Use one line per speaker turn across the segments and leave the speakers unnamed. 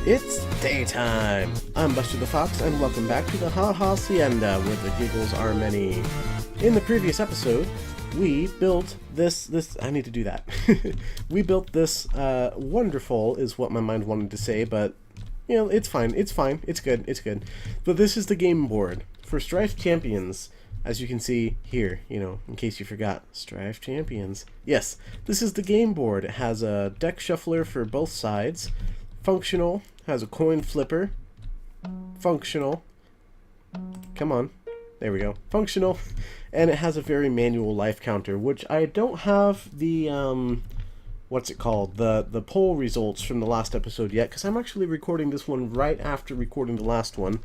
It's daytime! I'm Buster the Fox, and welcome back to the HaHaCienda, where the giggles are many. In the previous episode, we built I need to do that. We built this, wonderful is what my mind wanted to say, but, you know, it's fine, it's good. But this is the game board for Strife Champions. As you can see here, you know, in case you forgot, Strife Champions. Yes, this is the game board. It has a deck shuffler for both sides. Functional, has a coin flipper. Functional. Come on. There we go. Functional. And it has a very manual life counter, which I don't have the, what's it called? The poll results from the last episode yet, because I'm actually recording this one right after recording the last one.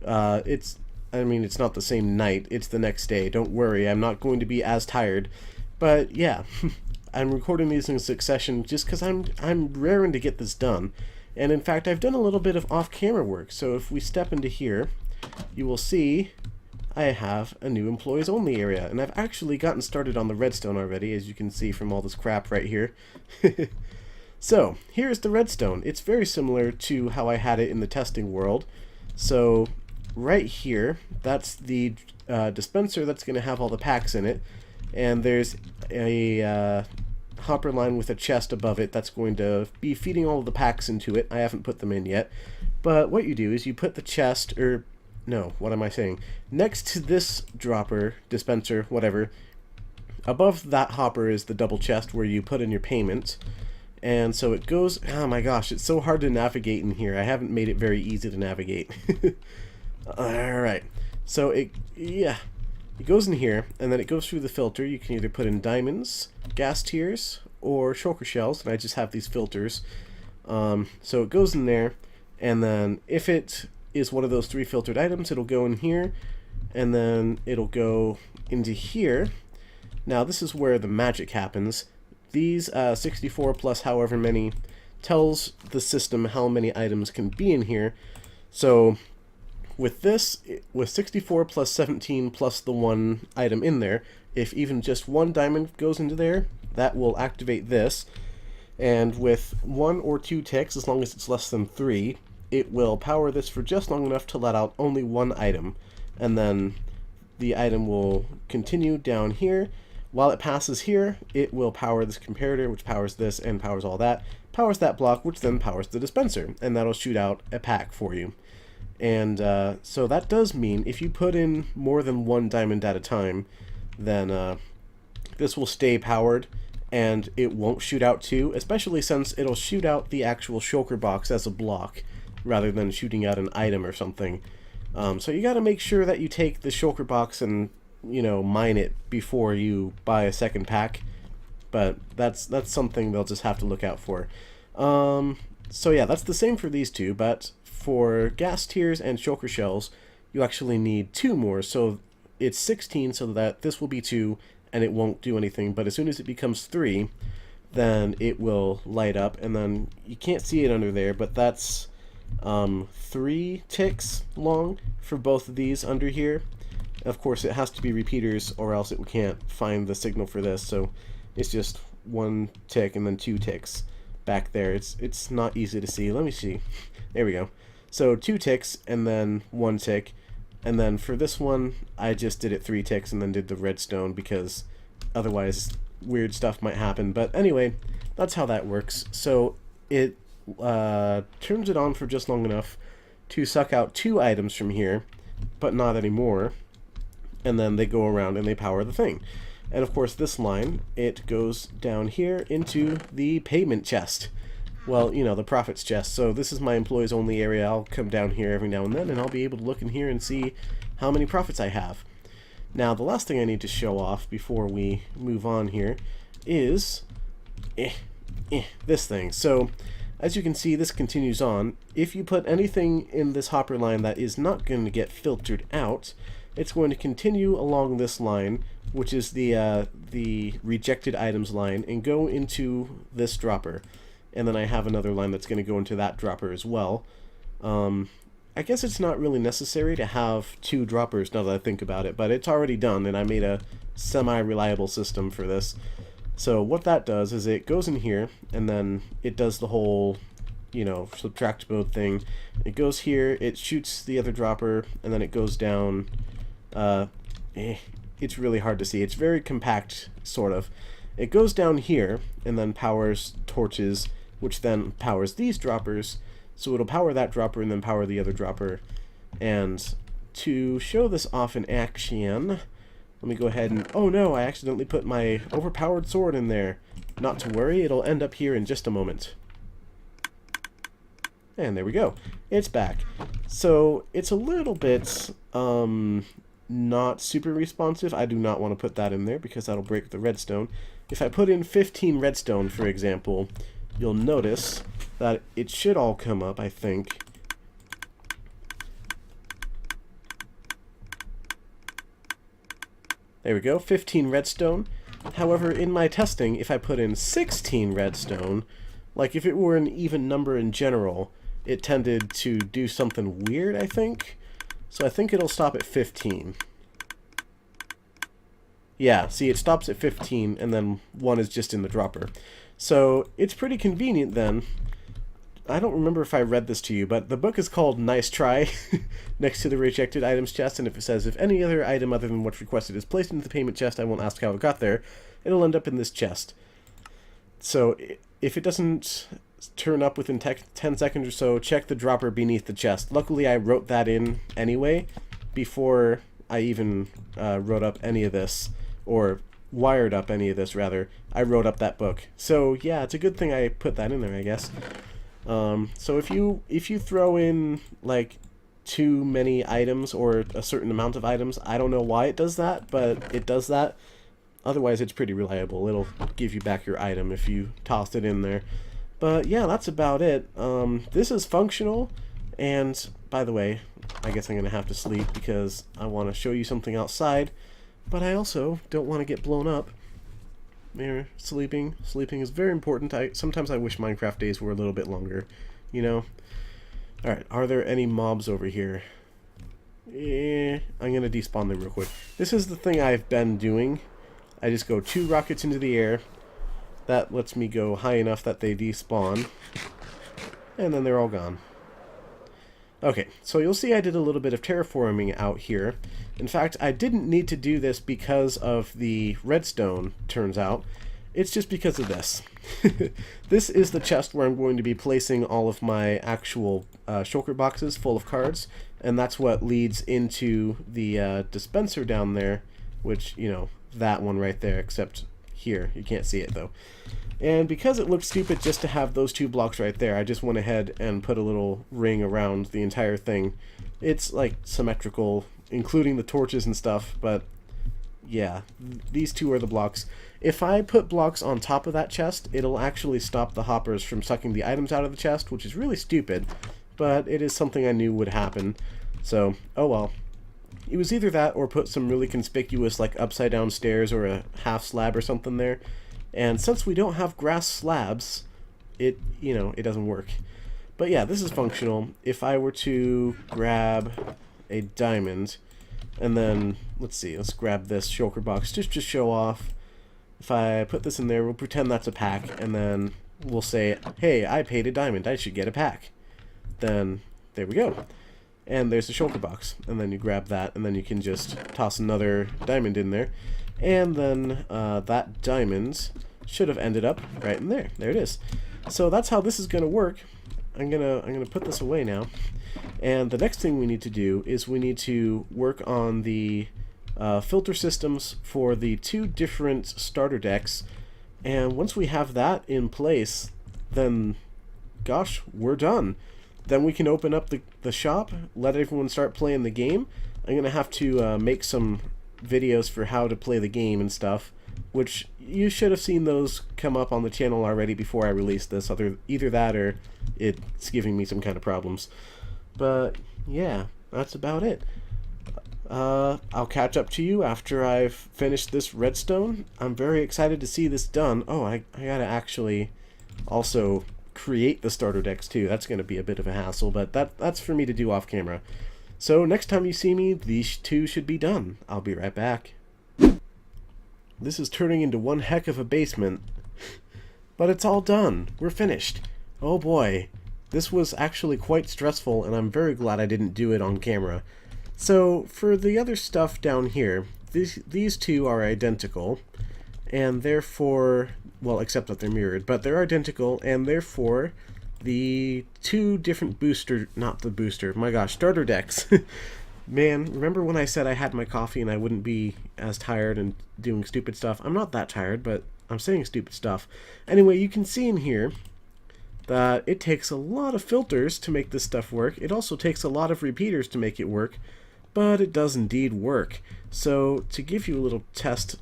It's not the same night, it's the next day. Don't worry, I'm not going to be as tired. But yeah, I'm recording these in succession just because I'm raring to get this done. And in fact, I've done a little bit of off-camera work. So if we step into here, you will see I have a new employees only area. And I've actually gotten started on the redstone already, as you can see from all this crap right here. So here's the redstone. It's very similar to how I had it in the testing world. So right here, that's the dispenser that's going to have all the packs in it, and there's a hopper line with a chest above it that's going to be feeding all of the packs into it. I haven't put them in yet, but what you do is you put the chest, next to this dropper, dispenser, whatever, above that hopper is the double chest where you put in your payments. And so it goes, oh my gosh, it's so hard to navigate in here. I haven't made it very easy to navigate. Alright, so it goes in here, and then it goes through the filter. You can either put in diamonds, gas tiers, or shulker shells, and I just have these filters. So it goes in there, and then if it is one of those 3 filtered items, it'll go in here, and then it'll go into here. Now this is where the magic happens. These 64 plus however many tells the system how many items can be in here. So with this, with 64 plus 17 plus the 1 item in there, if even just 1 diamond goes into there, that will activate this. And with 1 or 2 ticks, as long as it's less than 3, it will power this for just long enough to let out only 1 item. And then the item will continue down here. While it passes here, it will power this comparator, which powers this and powers all that, powers that block, which then powers the dispenser, and that'll shoot out a pack for you. And so that does mean if you put in more than 1 diamond at a time, then this will stay powered and it won't shoot out 2, especially since it'll shoot out the actual shulker box as a block rather than shooting out an item or something. So you got to make sure that you take the shulker box and, you know, mine it before you buy a second pack. But that's something they'll just have to look out for. So yeah, that's the same for these two, but for gas tiers and shulker shells, you actually need 2 more, so it's 16, so that this will be 2, and it won't do anything, but as soon as it becomes 3, then it will light up, and then you can't see it under there, but that's 3 ticks long for both of these under here. Of course, it has to be repeaters, or else it can't find the signal for this, so it's just 1 tick and then 2 ticks back there. It's not easy to see. Let me see. There we go. So 2 ticks and then 1 tick, and then for this one I just did it 3 ticks and then did the redstone because otherwise weird stuff might happen. But anyway, that's how that works. So it turns it on for just long enough to suck out 2 items from here, but not anymore, and then they go around and they power the thing. And of course this line, it goes down here into the payment chest. Well, you know, the profits chest. So this is my employees only area. I'll come down here every now and then, and I'll be able to look in here and see how many profits I have. Now, the last thing I need to show off before we move on here is this thing. So, as you can see, this continues on. If you put anything in this hopper line that is not going to get filtered out, it's going to continue along this line, which is the rejected items line, and go into this dropper. And then I have another line that's going to go into that dropper as well. I guess it's not really necessary to have 2 droppers now that I think about it, but it's already done, and I made a semi-reliable system for this. So what that does is it goes in here, and then it does the whole you know, subtract mode thing. It goes here, it shoots the other dropper, and then it goes down. It's really hard to see. It's very compact, sort of. It goes down here, and then powers torches, which then powers these droppers. So it'll power that dropper and then power the other dropper. And to show this off in action, let me go ahead and... Oh no, I accidentally put my overpowered sword in there. Not to worry, it'll end up here in just a moment. And there we go. It's back. So it's a little bit not super responsive. I do not want to put that in there because that'll break the redstone. If I put in 15 redstone, for example, you'll notice that it should all come up, I think. There we go, 15 redstone. However, in my testing, if I put in 16 redstone, like if it were an even number in general, it tended to do something weird, I think. So I think it'll stop at 15. Yeah, see, it stops at 15, and then 1 is just in the dropper. So it's pretty convenient then. I don't remember if I read this to you, but the book is called Nice Try, next to the rejected items chest, and if it says, if any other item other than what's requested is placed into the payment chest, I won't ask how it got there. It'll end up in this chest. So if it doesn't turn up within 10 seconds or so, check the dropper beneath the chest. Luckily, I wrote that in anyway, before I even wrote up any of this, or wired up any of this, rather. I wrote up that book. So yeah, it's a good thing I put that in there, I guess. So if you throw in like too many items or a certain amount of items, I don't know why it does that, but it does that. Otherwise, it's pretty reliable. It'll give you back your item if you tossed it in there. But yeah, that's about it. This is functional, and by the way, I guess I'm gonna have to sleep because I want to show you something outside, but I also don't want to get blown up. There, sleeping is very important. Sometimes I wish Minecraft days were a little bit longer, you know. All right, are there any mobs over here? I'm gonna despawn them real quick. This is the thing I've been doing. I just go 2 rockets into the air. That lets me go high enough that they despawn, and then they're all gone. Okay, so you'll see I did a little bit of terraforming out here. In fact, I didn't need to do this because of the redstone, turns out. It's just because of this. This is the chest where I'm going to be placing all of my actual shulker boxes full of cards, and that's what leads into the dispenser down there, which, you know, that one right there, except here. You can't see it, though. And because it looked stupid just to have those 2 blocks right there, I just went ahead and put a little ring around the entire thing. It's like symmetrical, including the torches and stuff, but yeah, these 2 are the blocks. If I put blocks on top of that chest, it'll actually stop the hoppers from sucking the items out of the chest, which is really stupid, but it is something I knew would happen. So, oh well. It was either that or put some really conspicuous like upside down stairs or a half slab or something there. And since we don't have grass slabs, it doesn't work. But yeah, this is functional. If I were to grab a diamond, and then, let's grab this shulker box just to show off. If I put this in there, we'll pretend that's a pack, and then we'll say, hey, I paid a diamond, I should get a pack. Then, there we go. And there's the shulker box, and then you grab that, and then you can just toss another diamond in there. And then that diamond should have ended up right in there. There it is. So that's how this is going to work. I'm gonna put this away now. And the next thing we need to do is we need to work on the filter systems for the 2 different starter decks. And once we have that in place, then, gosh, we're done. Then we can open up the shop, let everyone start playing the game. I'm going to have to make some videos for how to play the game and stuff, which you should have seen those come up on the channel already before I released this. Either that or it's giving me some kind of problems. But yeah, that's about it. I'll catch up to you after I've finished this redstone. I'm very excited to see this done. Oh, I gotta actually also create the starter decks too. That's going to be a bit of a hassle, but that's for me to do off camera. So next time you see me, these 2 should be done. I'll be right back. This is turning into one heck of a basement, but it's all done. We're finished. Oh boy, This was actually quite stressful, and I'm very glad I didn't do it on camera. So, for the other stuff down here, these two are identical, and therefore, well, except that they're mirrored, but they're identical, and therefore, the two different starter decks. Man, remember when I said I had my coffee and I wouldn't be as tired and doing stupid stuff? I'm not that tired, but I'm saying stupid stuff. Anyway, you can see in here that it takes a lot of filters to make this stuff work. It also takes a lot of repeaters to make it work, but it does indeed work. So, to give you a little test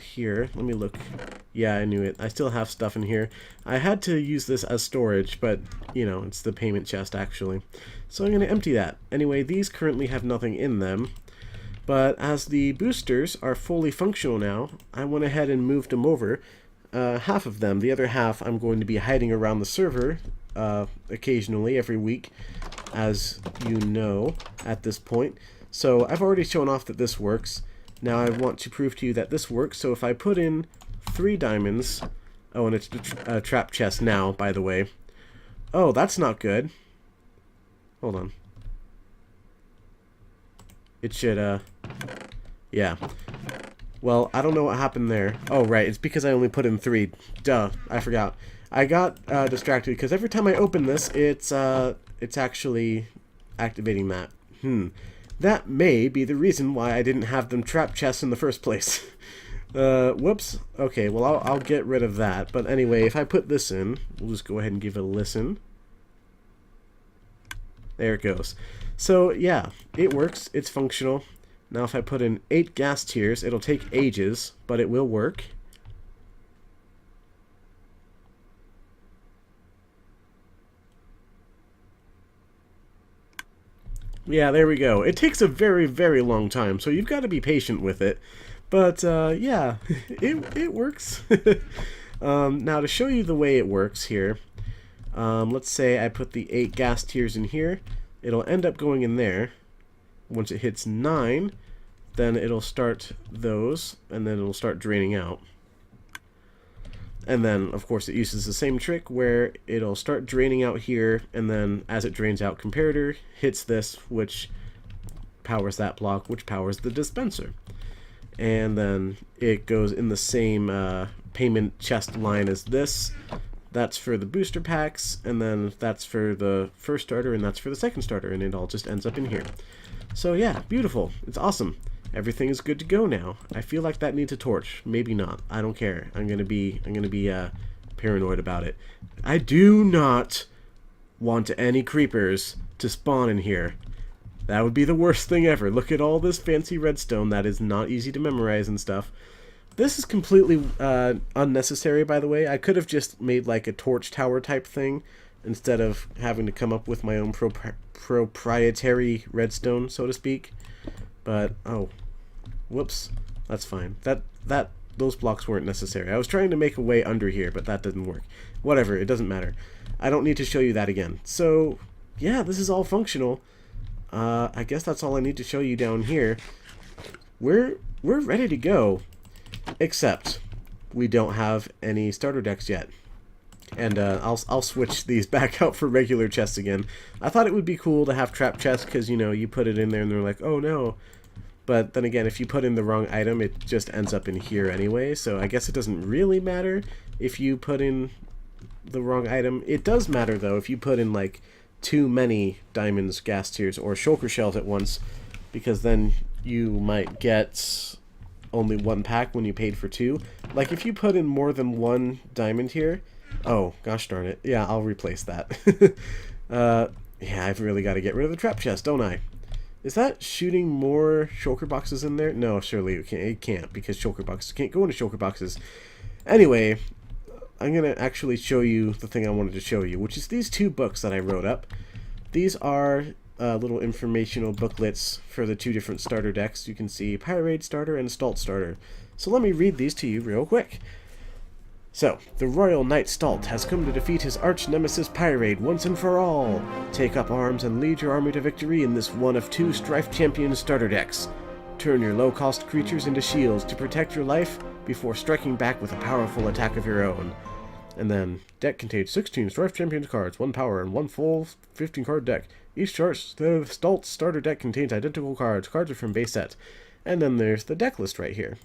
here, let me look. Yeah, I knew it. I still have stuff in here. I had to use this as storage, but, you know, it's the payment chest, actually. So I'm going to empty that. Anyway, these currently have nothing in them, but as the boosters are fully functional now, I went ahead and moved them over. Half of them. The other half I'm going to be hiding around the server occasionally, every week, as you know, at this point. So I've already shown off that this works. Now I want to prove to you that this works, so if I put in 3 diamonds... Oh, and it's a trap chest now, by the way. Oh, that's not good. Hold on. It should, yeah. Well, I don't know what happened there. Oh, right, it's because I only put in 3. Duh, I forgot. I got distracted because every time I open this, it's actually activating that. That may be the reason why I didn't have them trap chests in the first place. Whoops. Okay, well, I'll get rid of that. But anyway, if I put this in, we'll just go ahead and give it a listen. There it goes. So, yeah, it works. It's functional. Now, if I put in 8 gas tiers, it'll take ages, but it will work. Yeah, there we go. It takes a very, very long time, so you've got to be patient with it. But, yeah, it works. Now, to show you the way it works here, let's say I put the 8 gas tiers in here. It'll end up going in there. Once it hits 9, then it'll start those, and then it'll start draining out. And then, of course, it uses the same trick where it'll start draining out here, and then as it drains out, comparator hits this, which powers that block, which powers the dispenser. And then it goes in the same payment chest line as this. That's for the booster packs, and then that's for the first starter, and that's for the second starter, and it all just ends up in here. So yeah, beautiful. It's awesome. Everything is good to go now. I feel like that needs a torch. Maybe not. I don't care. I'm gonna be paranoid about it. I do not want any creepers to spawn in here. That would be the worst thing ever. Look at all this fancy redstone that is not easy to memorize and stuff. This is completely unnecessary, by the way. I could have just made like a torch tower type thing instead of having to come up with my own proprietary redstone, so to speak. But, oh, whoops, that's fine. Those blocks weren't necessary. I was trying to make a way under here, but that didn't work. Whatever, it doesn't matter. I don't need to show you that again. So, yeah, this is all functional. I guess that's all I need to show you down here. We're ready to go, except we don't have any starter decks yet. And I'll switch these back out for regular chests again. I thought it would be cool to have trap chests because, you know, you put it in there and they're like, oh no. But then again, if you put in the wrong item, it just ends up in here anyway. So I guess it doesn't really matter if you put in the wrong item. It does matter, though, if you put in, like, too many diamonds, gas tiers, or shulker shells at once. Because then you might get only 1 pack when you paid for 2. Like, if you put in more than 1 diamond here... Oh, gosh darn it. Yeah, I'll replace that. Yeah, I've really got to get rid of the trap chest, don't I? Is that shooting more shulker boxes in there? No, surely it can't, because shulker boxes can't go into shulker boxes. Anyway, I'm going to actually show you the thing I wanted to show you, which is these 2 books that I wrote up. These are little informational booklets for the 2 different starter decks. You can see Pyraid Starter and Stalt Starter. So let me read these to you real quick. So, the Royal Knight Stalt has come to defeat his arch-nemesis Pyraid once and for all. Take up arms and lead your army to victory in this one of 2 Strife Champions starter decks. Turn your low-cost creatures into shields to protect your life before striking back with a powerful attack of your own. And then, deck contains 16 Strife Champions cards, 1 power, and 1 full 15-card deck. Each Stalt starter deck contains identical cards. Cards are from base set. And then there's the deck list right here.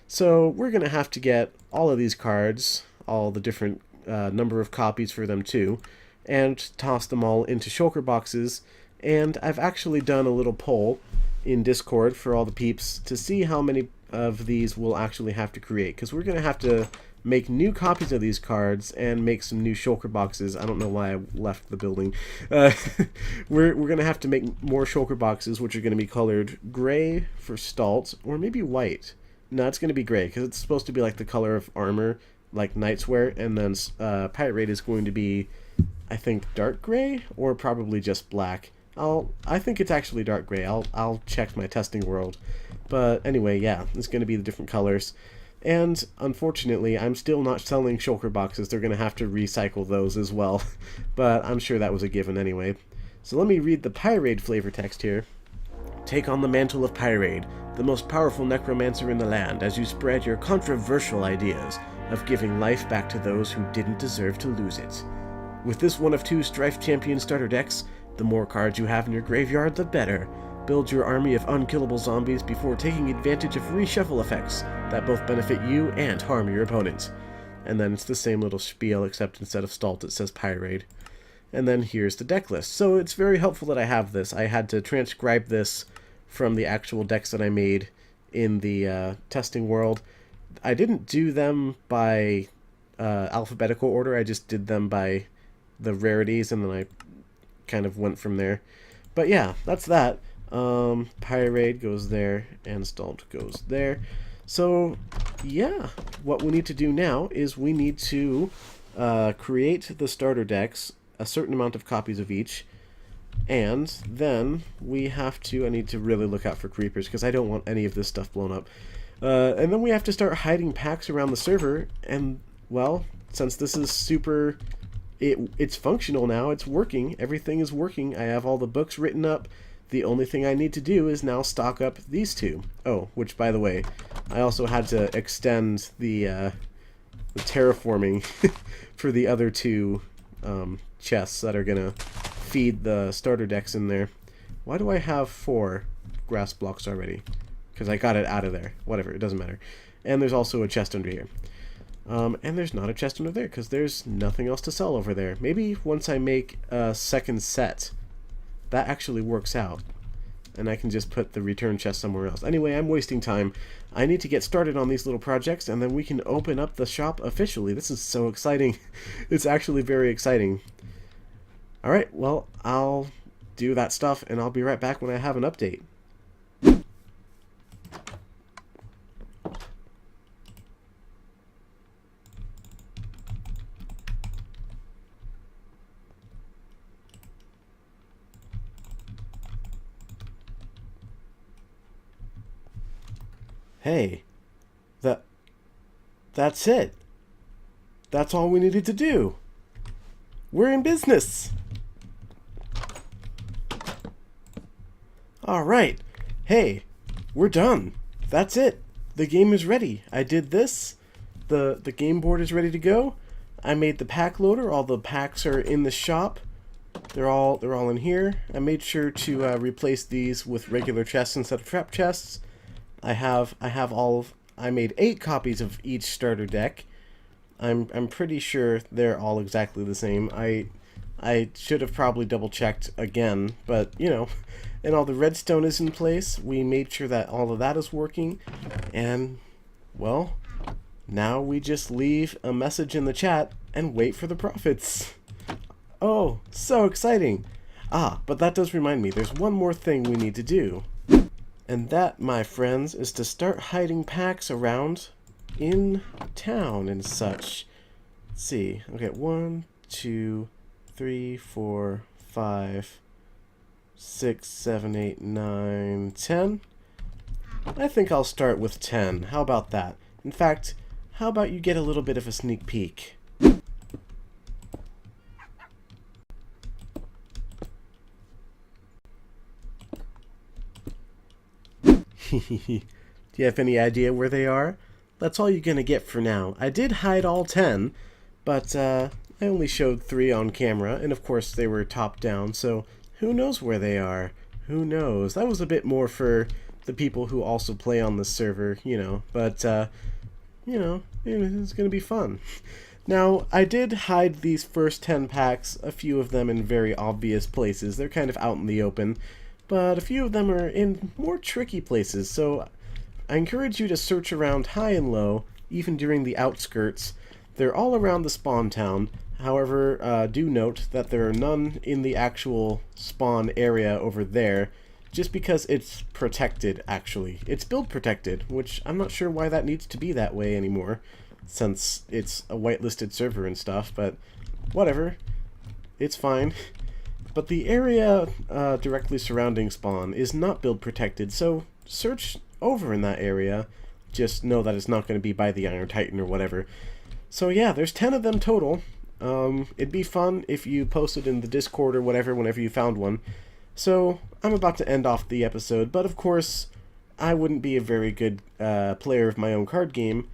So we're going to have to get all of these cards, all the different number of copies for them too, and toss them all into shulker boxes. And I've actually done a little poll in Discord for all the peeps to see how many of these we'll actually have to create, because we're going to have to make new copies of these cards and make some new shulker boxes. I don't know why I left the building. We're going to have to make more shulker boxes, which are going to be colored gray for Stalt, or maybe white. No, it's going to be gray, because it's supposed to be like the color of armor, like Knights wear, and then Pirate Raid is going to be, I think, dark gray, or probably just black. I think it's actually dark gray. I'll check my testing world. But anyway, yeah, it's going to be the different colors. And unfortunately, I'm still not selling shulker boxes. They're going to have to recycle those as well. But I'm sure that was a given anyway. So let me read the Pirate flavor text here. Take on the mantle of Pirate, the most powerful necromancer in the land, as you spread your controversial ideas of giving life back to those who didn't deserve to lose it. With this one of 2 Strife Champion starter decks, the more cards you have in your graveyard, the better. Build your army of unkillable zombies before taking advantage of reshuffle effects that both benefit you and harm your opponent. And then it's the same little spiel, except instead of Stalt it says Pirate. And then here's the deck list. So it's very helpful that I have this. I had to transcribe this from the actual decks that I made in the testing world. I didn't do them by alphabetical order, I just did them by the rarities, and then I kind of went from there. But yeah, that's that. Pirate goes there, and Stalt goes there. So yeah, what we need to do now is we need to create the starter decks, a certain amount of copies of each, and then we have to, I need to really look out for creepers because I don't want any of this stuff blown up. And then we have to start hiding packs around the server, and well, since this is super, it's functional now, it's working, everything is working, I have all the books written up. The only thing I need to do is now stock up these 2. Oh, which by the way, I also had to extend the terraforming for the other 2 chests that are gonna feed the starter decks in there. Why do I have 4 grass blocks already? Because I got it out of there. Whatever, it doesn't matter. And there's also a chest under here. And there's not a chest under there because there's nothing else to sell over there. Maybe once I make a second set, that actually works out, and I can just put the return chest somewhere else. Anyway, I'm wasting time. I need to get started on these little projects, and then we can open up the shop officially. This is so exciting. It's actually very exciting. Alright, well, I'll do that stuff, and I'll be right back when I have an update. Hey, that's it. That's all we needed to do. We're in business. All right. Hey, we're done. That's it. The game is ready. I did this. The game board is ready to go. I made the pack loader. All the packs are in the shop. They're all in here. I made sure to replace these with regular chests instead of trap chests. I made 8 copies of each starter deck. I'm pretty sure they're all exactly the same. I should have probably double checked again, but you know, and all the redstone is in place. We made sure that all of that is working, and well, now we just leave a message in the chat and wait for the profits. Oh, so exciting. Ah, but that does remind me, there's one more thing we need to do. And that, my friends, is to start hiding packs around in town and such. Let's see. Okay, 1, 2, 3, 4, 5, 6, 7, 8, 9, 10. I think I'll start with 10. How about that? In fact, how about you get a little bit of a sneak peek? Do you have any idea where they are? That's all you're gonna get for now. I did hide all 10, But I only showed 3 on camera, and of course they were top down, so who knows where they are? Who knows? That was a bit more for the people who also play on this server, you know, but, you know, it's gonna be fun. Now, I did hide these first 10 packs, a few of them in very obvious places. They're kind of out in the open, but a few of them are in more tricky places, so I encourage you to search around high and low, even during the outskirts. They're all around the spawn town. However, do note that there are none in the actual spawn area over there, just because it's protected, actually. It's build protected, which I'm not sure why that needs to be that way anymore, since it's a whitelisted server and stuff, but whatever. It's fine. But the area directly surrounding spawn is not build protected, so search over in that area. Just know that it's not going to be by the Iron Titan or whatever. So yeah, there's 10 of them total. It'd be fun if you posted in the Discord or whatever whenever you found one. So I'm about to end off the episode, but of course I wouldn't be a very good player of my own card game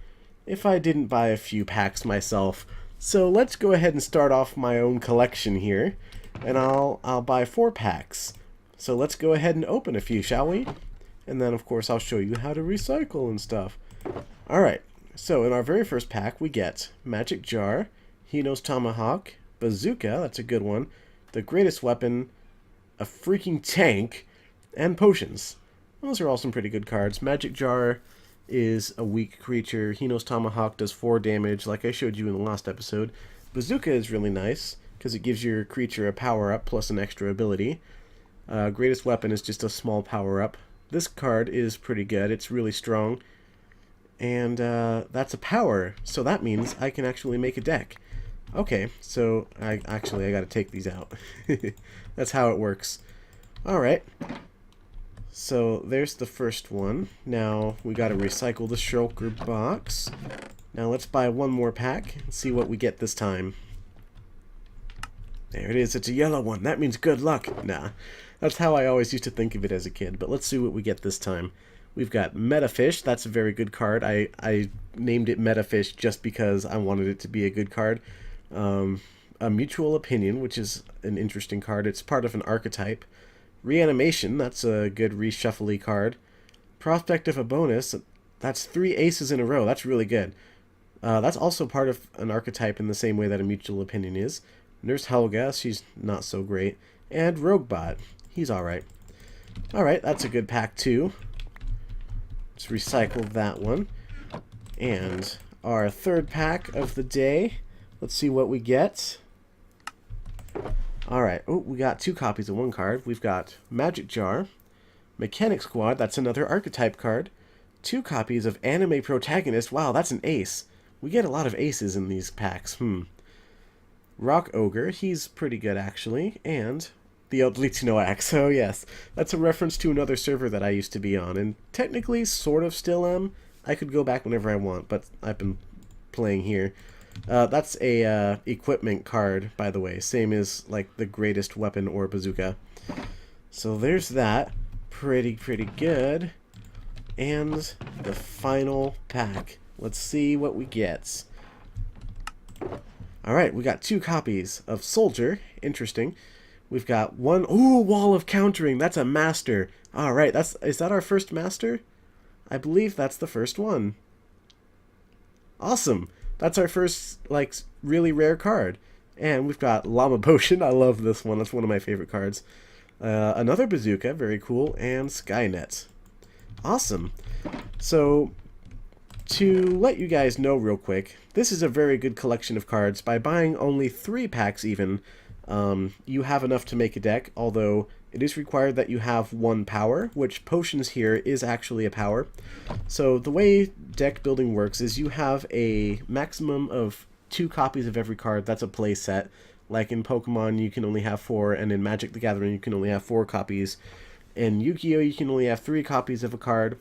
if I didn't buy a few packs myself. So let's go ahead and start off my own collection here, and I'll buy 4 packs. So let's go ahead and open a few, shall we? And then of course I'll show you how to recycle and stuff. Alright, so in our very first pack we get Magic Jar, Hino's Tomahawk, Bazooka, that's a good one, the Greatest Weapon, a freaking tank, and Potions. Those are all some pretty good cards. Magic Jar is a weak creature. Hino's Tomahawk does 4 damage, like I showed you in the last episode. Bazooka is really nice, because it gives your creature a power-up plus an extra ability. Greatest Weapon is just a small power-up. This card is pretty good. It's really strong. And that's a power, so that means I can actually make a deck. Okay, so I gotta take these out. That's how it works. Alright. So there's the first one. Now we gotta recycle the shulker box. Now let's buy one more pack and see what we get this time. There it is, it's a yellow one. That means good luck. Nah, that's how I always used to think of it as a kid, but let's see what we get this time. We've got Metafish. That's a very good card. I named it Metafish just because I wanted it to be a good card. A Mutual Opinion, which is an interesting card. It's part of an archetype. Reanimation, that's a good reshuffly card. Prospect of a Bonus, that's 3 aces in a row. That's really good. That's also part of an archetype in the same way that a Mutual Opinion is. Nurse Helga, she's not so great. And Roguebot, he's alright. Alright, that's a good pack too. Let's recycle that one. And our third pack of the day. Let's see what we get. Alright, oh, we got 2 copies of one card. We've got Magic Jar, Mechanic Squad, that's another archetype card. 2 copies of Anime Protagonist, wow, that's an ace. We get a lot of aces in these packs, Rock Ogre, he's pretty good actually, and the Elderly Tinoax, so yes, that's a reference to another server that I used to be on, and technically sort of still am. I could go back whenever I want, but I've been playing here. That's a equipment card, by the way, same as like the Greatest Weapon or Bazooka. So there's that, pretty good. And the final pack. Let's see what we get. Alright, we got 2 copies of Soldier, interesting. We've got one, ooh, Wall of Countering, that's a master. Alright, is that our first master? I believe that's the first one. Awesome. That's our first, like, really rare card. And we've got Llama Potion. I love this one. That's one of my favorite cards. Another Bazooka. Very cool. And Skynet. Awesome. So, to let you guys know real quick, this is a very good collection of cards. By buying only 3 packs even, you have enough to make a deck, although it is required that you have 1 power, which Potions here is actually a power. So the way deck building works is you have a maximum of 2 copies of every card. That's a play set. Like in Pokemon, you can only have 4, and in Magic the Gathering, you can only have 4 copies. In Yu-Gi-Oh, you can only have 3 copies of a card.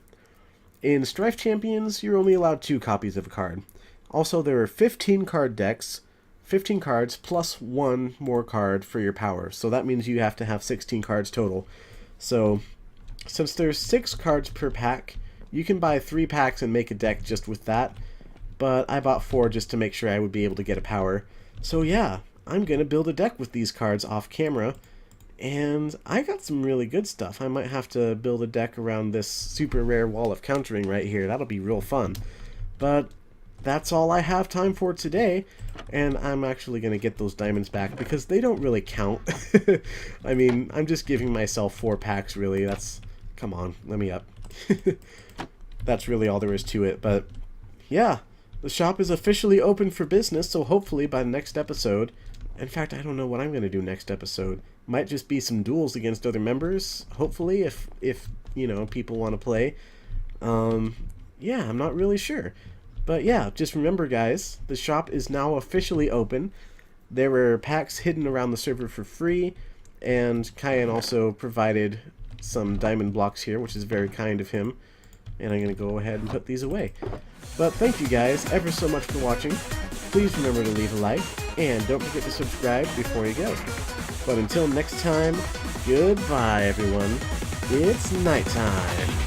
In Strife Champions, you're only allowed 2 copies of a card. Also, there are 15 card decks, 15 cards plus 1 more card for your power. So that means you have to have 16 cards total. So since there's 6 cards per pack, you can buy 3 packs and make a deck just with that. but I bought 4 just to make sure I would be able to get a power. So yeah, I'm gonna build a deck with these cards off camera, and I got some really good stuff. I might have to build a deck around this super rare Wall of Countering right here. That'll be real fun. But that's all I have time for today, and I'm actually going to get those diamonds back because they don't really count. I mean, I'm just giving myself 4 packs, really. Come on, let me up. That's really all there is to it, but yeah, the shop is officially open for business, so hopefully by the next episode, in fact, I don't know what I'm going to do next episode. Might just be some duels against other members, hopefully, if you know, people want to play. Yeah, I'm not really sure. But yeah, just remember guys, the shop is now officially open. There were packs hidden around the server for free, and Kyan also provided some diamond blocks here, which is very kind of him. And I'm going to go ahead and put these away. But thank you guys ever so much for watching. Please remember to leave a like, and don't forget to subscribe before you go. But until next time, goodbye everyone. It's nighttime.